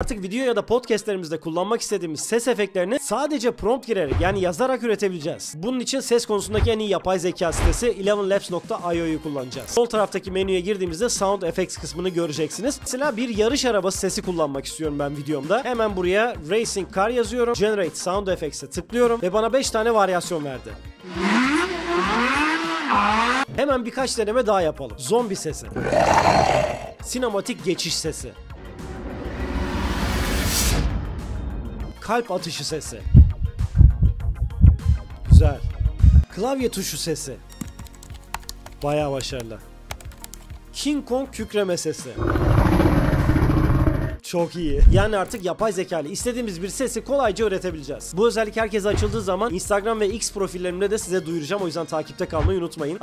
Artık video ya da podcastlerimizde kullanmak istediğimiz ses efektlerini sadece prompt girerek yani yazarak üretebileceğiz. Bunun için ses konusundaki en iyi yapay zeka sitesi elevenlabs.io'yu kullanacağız. Sol taraftaki menüye girdiğimizde Sound Effects kısmını göreceksiniz. Mesela bir yarış arabası sesi kullanmak istiyorum ben videomda. Hemen buraya Racing Car yazıyorum. Generate Sound Effects'e tıklıyorum ve bana 5 tane varyasyon verdi. Hemen birkaç deneme daha yapalım. Zombi sesi. Sinematik geçiş sesi. Kalp atışı sesi. Güzel. Klavye tuşu sesi. Bayağı başarılı. King Kong kükreme sesi. Çok iyi. Yani artık yapay zeka ile istediğimiz bir sesi kolayca üretebileceğiz. Bu özellik herkese açıldığı zaman Instagram ve X profillerimde de size duyuracağım. O yüzden takipte kalmayı unutmayın.